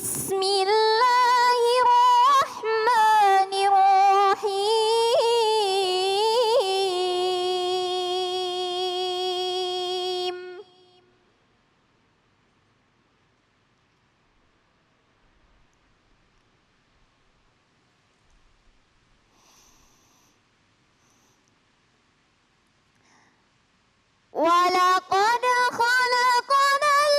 Bismillahirrahmanirrahim. Walaqad khalaqnal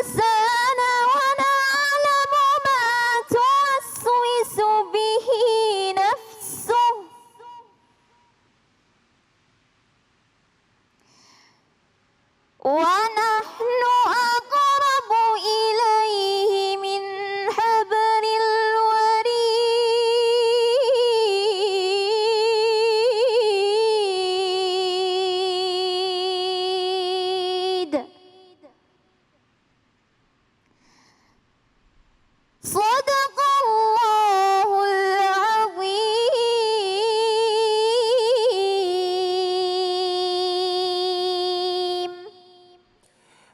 insana wa na'lamu ma tuwaswisu bihi nafsuh wa nahnu aqrabu ilayhi min hablil warid. Sadaqallahul azim.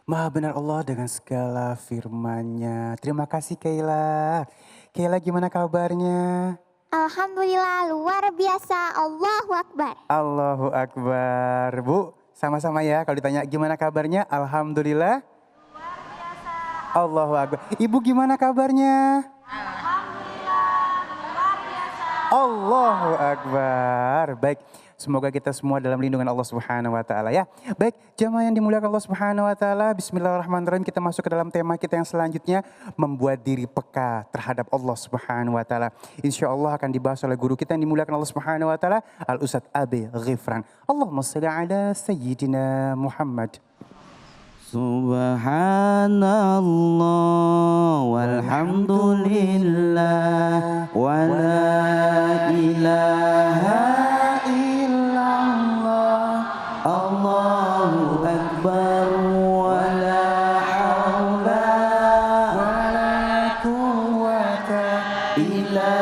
Maha benar Allah dengan segala firman-Nya. Terima kasih Kaila. Kaila gimana kabarnya? Alhamdulillah luar biasa. Allahu Akbar. Allahu Akbar. Bu, sama-sama ya kalau ditanya gimana kabarnya? Alhamdulillah. Luar biasa. Allahu Akbar. Ibu gimana kabarnya? Alhamdulillah luar biasa. Allahu Akbar. Baik. Semoga kita semua dalam lindungan Allah Subhanahu wa taala ya. Baik, jamaah yang dimuliakan Allah Subhanahu wa taala, bismillahirrahmanirrahim. Kita masuk ke dalam tema kita yang selanjutnya, membuat diri peka terhadap Allah Subhanahu wa taala. Insyaallah akan dibahas oleh guru kita yang dimuliakan Allah Subhanahu wa taala, Al Ustadz Abi Ghifran. Allahumma shalli ala sayyidina Muhammad. Subhanallah walhamdulillah wa la ilaha illallah Allahu akbar wa la haula wa la quwwata illa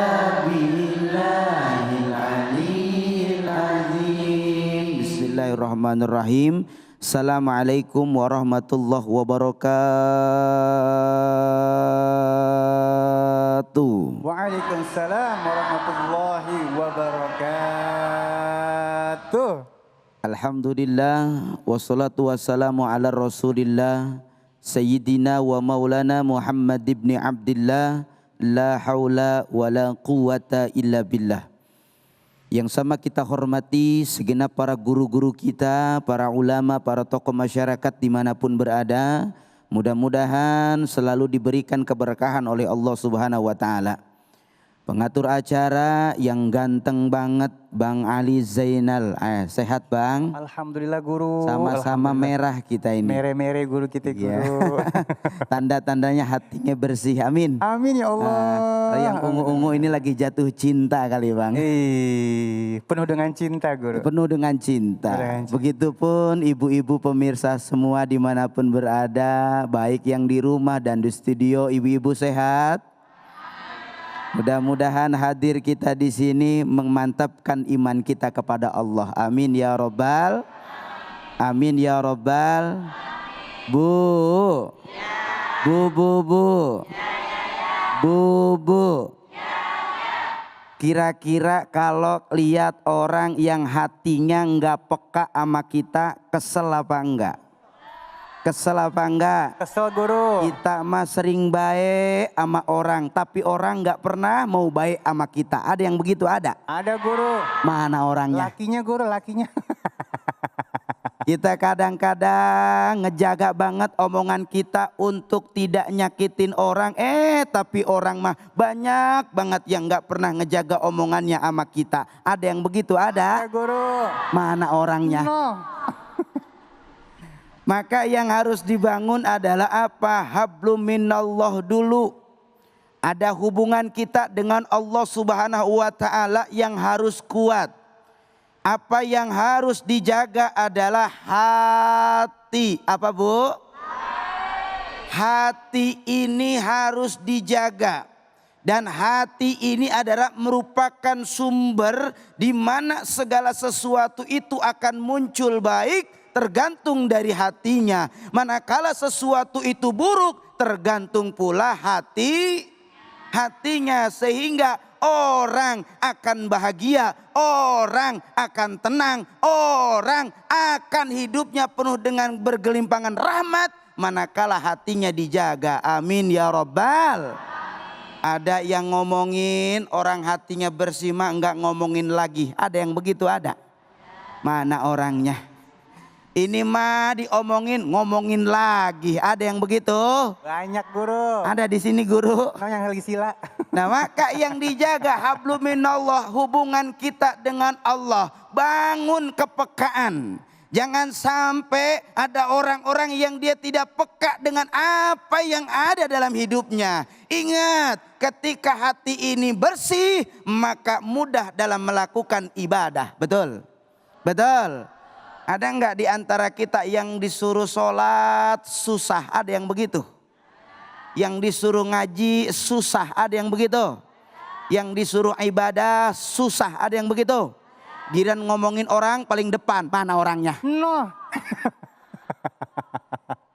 billahil aliyyil azim. Bismillahirrahmanirrahim. Assalamualaikum warahmatullahi wabarakatuh. Waalaikumsalam warahmatullahi wabarakatuh. Alhamdulillah wassalatu wassalamu ala rasulillah Sayyidina wa maulana Muhammad ibn Abdillah. La haula wa la quwwata illa billah. Yang sama kita hormati segenap para guru-guru kita, para ulama, para tokoh masyarakat dimanapun berada. Mudah-mudahan selalu diberikan keberkahan oleh Allah Subhanahu wa ta'ala. Pengatur acara yang ganteng banget, Bang Ali Zainal. Sehat Bang? Alhamdulillah guru. Sama-sama merah kita ini. Mere-mere guru kita guru. Tanda-tandanya hatinya bersih, amin. Amin ya Allah. Yang ungu-ungu ini lagi jatuh cinta kali Bang. Penuh dengan cinta guru. Penuh dengan cinta. Begitupun ibu-ibu pemirsa semua dimanapun berada, baik yang di rumah dan di studio. Ibu-ibu sehat? Mudah-mudahan hadir kita di sini memantapkan iman kita kepada Allah. Amin ya Rabbal. Amin ya Rabbal. Bu. Bu. Bu. Kira-kira kalau lihat orang yang hatinya nggak peka sama kita, kesel apa enggak? Kesel apa enggak? Kesel guru. Kita mah sering baik sama orang, tapi orang nggak pernah mau baik sama kita. Ada yang begitu ada? Ada guru. Mana orangnya? Lakinya guru, lakinya. Kita kadang-kadang ngejaga banget omongan kita untuk tidak nyakitin orang. Tapi orang mah banyak banget yang nggak pernah ngejaga omongannya sama kita. Ada yang begitu? Ada? Ada guru. Mana orangnya? No. Maka yang harus dibangun adalah apa? Hablum minallah dulu. Ada hubungan kita dengan Allah Subhanahu wa ta'ala yang harus kuat. Apa yang harus dijaga adalah hati. Apa Bu? Hati ini harus dijaga. Dan hati ini adalah merupakan sumber di mana segala sesuatu itu akan muncul baik. tergantung dari hatinya. Manakala sesuatu itu buruk, tergantung pula hatinya. Sehingga orang akan bahagia, orang akan tenang, orang akan hidupnya penuh dengan bergelimpangan rahmat manakala hatinya dijaga. Amin ya Rabbal. Ada yang ngomongin orang hatinya bersih mah enggak ngomongin lagi. Ada yang begitu ada? Mana orangnya? Ini mah ngomongin lagi. Ada yang begitu? Banyak guru. Ada di sini guru. Yang lagi sila. Nah maka yang dijaga hablum minallah, hubungan kita dengan Allah. Bangun kepekaan. Jangan sampai ada orang-orang yang dia tidak peka dengan apa yang ada dalam hidupnya. Ingat, ketika hati ini bersih, maka mudah dalam melakukan ibadah. Betul? Betul. Ada enggak di antara kita yang disuruh sholat susah? Ada yang begitu? Yang disuruh ngaji susah? Ada yang begitu? Yang disuruh ibadah susah? Ada yang begitu? Giran ngomongin orang paling depan, mana orangnya? No.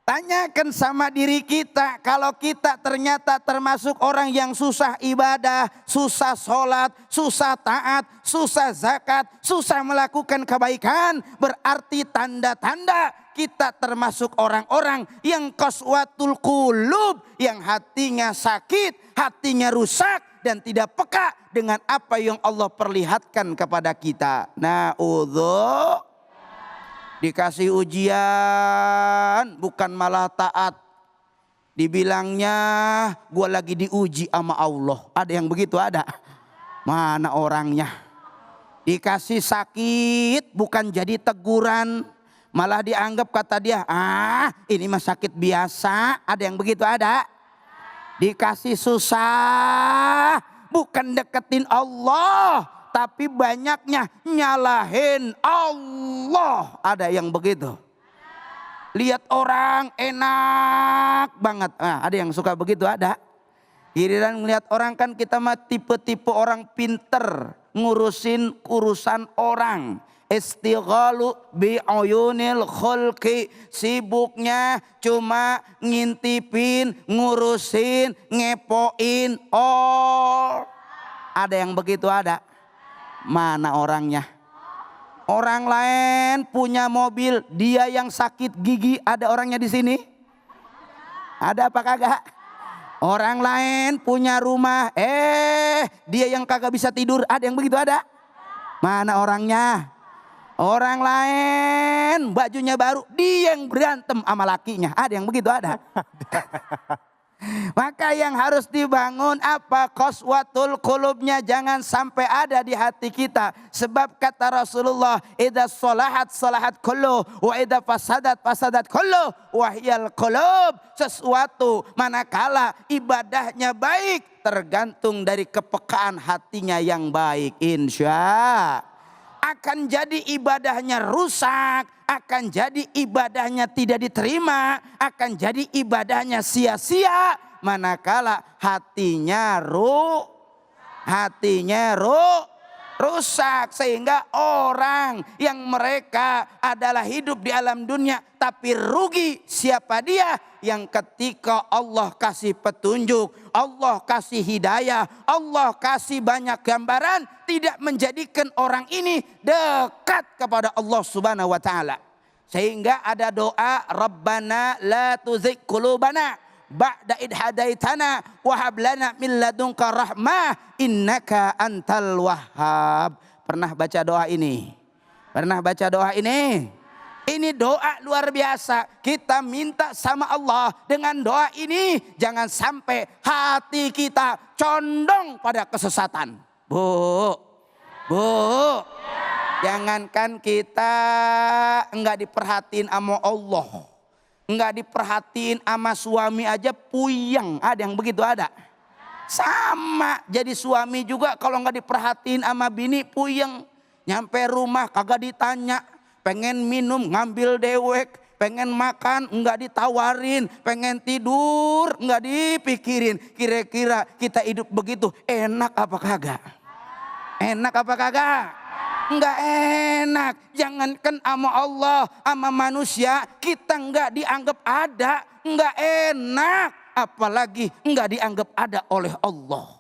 Tanyakan sama diri kita, kalau kita ternyata termasuk orang yang susah ibadah, susah sholat, susah taat, susah zakat, susah melakukan kebaikan, berarti tanda-tanda kita termasuk orang-orang yang qaswatul qulub, yang hatinya sakit, hatinya rusak dan tidak peka dengan apa yang Allah perlihatkan kepada kita. Na'udzu. Dikasih ujian bukan malah taat. Dibilangnya gua lagi diuji sama Allah. Ada yang begitu ada? Mana orangnya? Dikasih sakit bukan jadi teguran. Malah dianggap kata dia, ini mah sakit biasa. Ada yang begitu ada? Dikasih susah bukan deketin Allah, tapi banyaknya nyalahin Allah. Ada yang begitu. Lihat orang enak banget. Ada yang suka begitu ada. Giliran melihat orang kan kita mah tipe-tipe orang pinter ngurusin urusan orang. Istighalu bi'uyunil khulqi, sibuknya cuma ngintipin, ngurusin, ngepoin. Ada yang begitu ada? Mana orangnya? Orang lain punya mobil, dia yang sakit gigi, ada orangnya di sini? Ada apa kagak? Orang lain punya rumah, dia yang kagak bisa tidur, ada yang begitu ada? Mana orangnya? Orang lain bajunya baru, dia yang berantem sama lakinya. Ada yang begitu ada? Maka yang harus dibangun apa? Qaswatul qulubnya jangan sampai ada di hati kita. Sebab kata Rasulullah, idza salahat salahat kullu wa idza fasadat fasadat kullu wa hiyal qulub. Sesuatu manakala ibadahnya baik tergantung dari kepekaan hatinya yang baik. Insya akan jadi ibadahnya rusak, akan jadi ibadahnya tidak diterima, akan jadi ibadahnya sia-sia manakala hatinya rusak. Sehingga orang yang mereka adalah hidup di alam dunia tapi rugi, siapa dia? Yang ketika Allah kasih petunjuk, Allah kasih hidayah, Allah kasih banyak gambaran, tidak menjadikan orang ini dekat kepada Allah Subhanahu wa taala. Sehingga ada doa, Rabbana la tuzigh qulubana ba'da id hadaitana wa hab lana min ladunka rahmah innaka antal wahhab. Pernah baca doa ini? Pernah baca doa ini? Ini doa luar biasa. Kita minta sama Allah dengan doa ini jangan sampai hati kita condong pada kesesatan. Bu. Jangankan kita enggak diperhatiin sama Allah, enggak diperhatiin sama suami aja puyeng. Ada yang begitu ada? Sama jadi suami juga kalau enggak diperhatiin sama bini puyeng. Nyampe rumah kagak ditanya, pengen minum ngambil dewek, pengen makan enggak ditawarin, pengen tidur enggak dipikirin. Kira-kira kita hidup begitu enak apa kagak? Enak apa kagak? Nggak enak. Jangankan sama Allah, sama manusia kita nggak dianggap ada. Nggak enak. Apalagi nggak dianggap ada oleh Allah.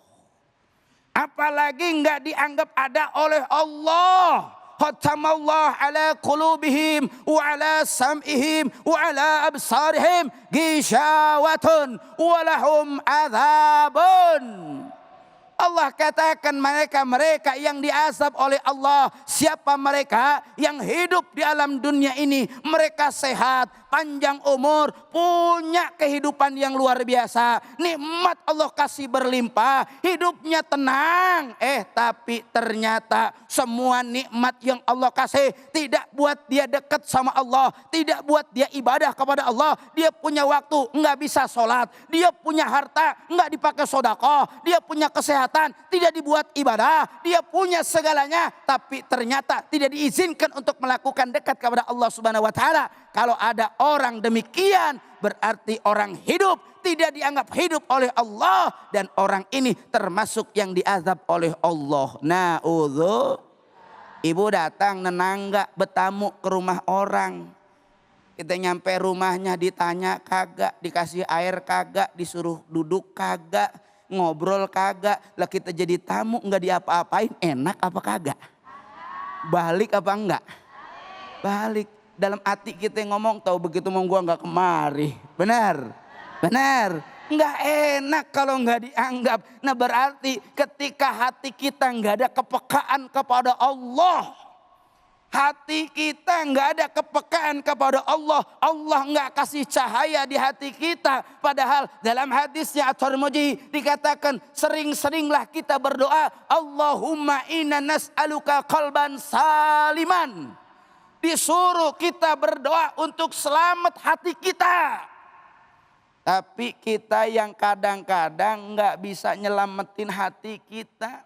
Apalagi nggak dianggap ada oleh Allah. Khatamallah ala qulubihim wa ala sam'ihim wa ala absarihim gishawatun wa lahum adzabun. Allah katakan mereka yang diazab oleh Allah. Siapa mereka yang hidup di alam dunia ini? Mereka sehat, panjang umur, punya kehidupan yang luar biasa. Nikmat Allah kasih berlimpah, hidupnya tenang. Tapi ternyata semua nikmat yang Allah kasih tidak buat dia dekat sama Allah. Tidak buat dia ibadah kepada Allah. Dia punya waktu, nggak bisa sholat. Dia punya harta, nggak dipakai sedekah. Dia punya kesehatan, tidak dibuat ibadah. Dia punya segalanya, tapi ternyata tidak diizinkan untuk melakukan dekat kepada Allah Subhanahu wa taala. Kalau ada orang demikian, berarti orang hidup tidak dianggap hidup oleh Allah, dan orang ini termasuk yang diazab oleh Allah. Na'udzu. Ibu datang nenangga bertamu ke rumah orang. Kita nyampe rumahnya ditanya kagak, dikasih air kagak, disuruh duduk kagak, ngobrol kagak. Lah kita jadi tamu nggak diapa-apain, enak apa kagak? Balik apa enggak? Balik. Dalam hati kita ngomong, tahu begitu mau gua nggak kemari. Benar? Benar. Nggak enak kalau nggak dianggap. Nah berarti ketika hati kita nggak ada kepekaan kepada Allah, hati kita nggak ada kepekaan kepada Allah, Allah nggak kasih cahaya di hati kita. Padahal dalam hadisnya At-Tirmidzi dikatakan, sering-seringlah kita berdoa, Allahumma inna nas'aluka qalban saliman. Disuruh kita berdoa untuk selamat hati kita. Tapi kita yang kadang-kadang nggak bisa nyelamatin hati kita.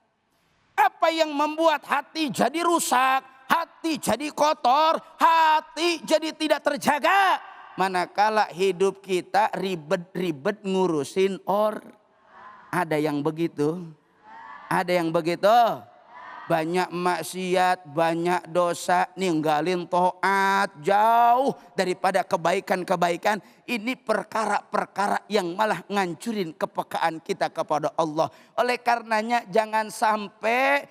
Apa yang membuat hati jadi rusak? Hati jadi kotor, hati jadi tidak terjaga. Manakala hidup kita ribet-ribet ngurusin Ada yang begitu? Ada yang begitu? Banyak maksiat, banyak dosa, ninggalin taat, jauh daripada kebaikan-kebaikan. Ini perkara-perkara yang malah ngancurin kepekaan kita kepada Allah. Oleh karenanya jangan sampai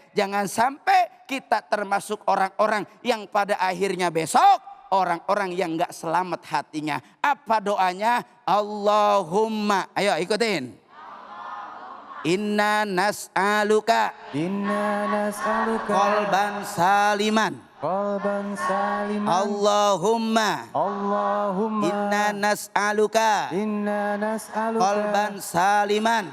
kita termasuk orang-orang yang pada akhirnya besok orang-orang yang gak selamat hatinya. Apa doanya? Allahumma, ayo ikutin. Inna nas'aluka qalban saliman. Allahumma inna nas'aluka qalban saliman.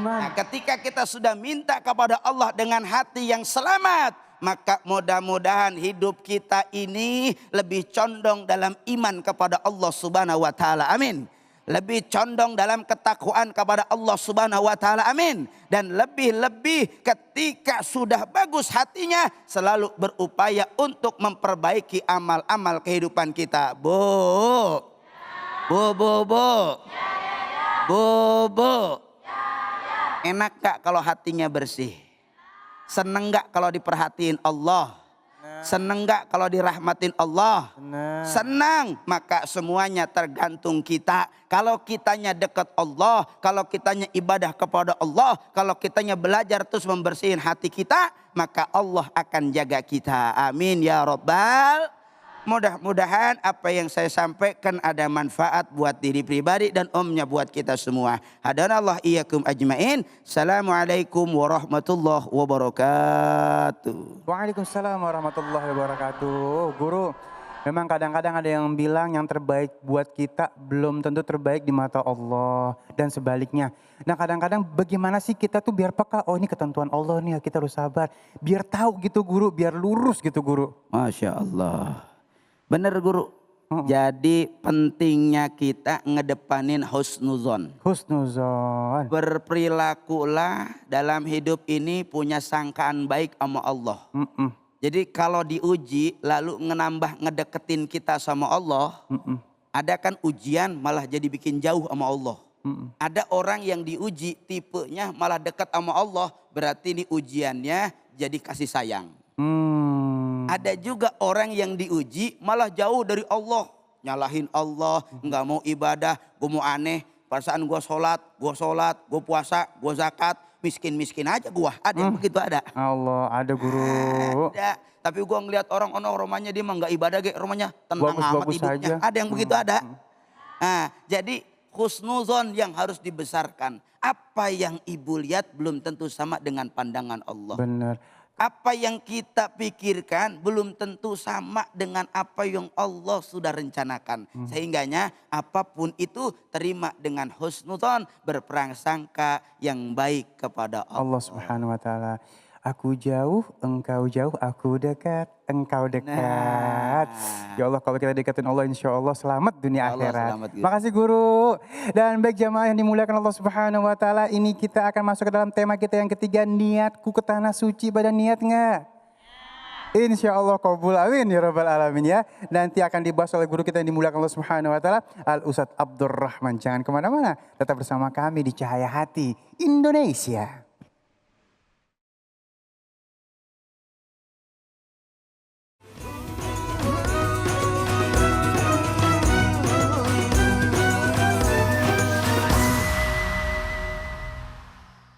Nah, ketika kita sudah minta kepada Allah dengan hati yang selamat, maka mudah-mudahan hidup kita ini lebih condong dalam iman kepada Allah Subhanahu wa taala. Amin. Lebih condong dalam ketakwaan kepada Allah Subhanahu wa taala. Amin. Dan lebih-lebih ketika sudah bagus hatinya, selalu berupaya untuk memperbaiki amal-amal kehidupan kita. Bu. Enak gak kalau hatinya bersih? Seneng gak kalau diperhatiin Allah? Seneng gak kalau dirahmatin Allah? Senang. Maka semuanya tergantung kita. Kalau kitanya dekat Allah, kalau kitanya ibadah kepada Allah, kalau kitanya belajar terus membersihin hati kita, maka Allah akan jaga kita. Amin ya Rabbal. Mudah-mudahan apa yang saya sampaikan ada manfaat buat diri pribadi dan umumnya buat kita semua. Hadanallah iyyakum ajmain. Assalamualaikum warahmatullahi wabarakatuh. Waalaikumsalam warahmatullahi wabarakatuh. Guru, memang kadang-kadang ada yang bilang yang terbaik buat kita belum tentu terbaik di mata Allah dan sebaliknya. Nah kadang-kadang bagaimana sih kita tuh biar peka, oh ini ketentuan Allah nih, kita harus sabar. Biar tahu gitu guru, biar lurus gitu guru. Masya Allah. Benar guru. Jadi pentingnya kita ngedepanin husnuzon. Husnuzon. Berperilakulah dalam hidup ini punya sangkaan baik sama Allah. Jadi kalau diuji lalu ngedeketin kita sama Allah. Ada kan ujian malah jadi bikin jauh sama Allah. Ada orang yang diuji tipenya malah dekat sama Allah. Berarti ini ujiannya jadi kasih sayang. Ada juga orang yang diuji malah jauh dari Allah. Nyalahin Allah, nggak mau ibadah, gue mau aneh. Perasaan gue sholat, gue puasa, gue zakat. Miskin-miskin aja gue, ada yang begitu ada. Allah, ada guru. Ada, tapi gue ngeliat orang rumahnya dia mah nggak ibadah, rumahnya tenang amat Bagus-bagus hidupnya. aja. Ada yang begitu ada. Nah, jadi husnuzon yang harus dibesarkan. Apa yang ibu lihat belum tentu sama dengan pandangan Allah. Benar. Apa yang kita pikirkan belum tentu sama dengan apa yang Allah sudah rencanakan. Sehingganya apapun itu terima dengan husnuzon, berprasangka yang baik kepada Allah. Allah Subhanahu wa taala. Aku jauh, engkau jauh, aku dekat, engkau dekat. Ya Allah, kalau kita deketin Allah, insya Allah selamat dunia Allah akhirat. selamat, Guru. Makasih guru. Dan baik jamaah yang dimuliakan Allah Subhanahu wa taala, ini kita akan masuk ke dalam tema kita yang ketiga, niatku ke tanah suci. Pada niat nggak? Insya Allah qabul, amin ya rabbal alamin ya. Nanti akan dibahas oleh guru kita yang dimuliakan Allah Subhanahu wa taala, Al Ustadz Abdurrahman. Jangan kemana-mana, tetap bersama kami di Cahaya Hati Indonesia.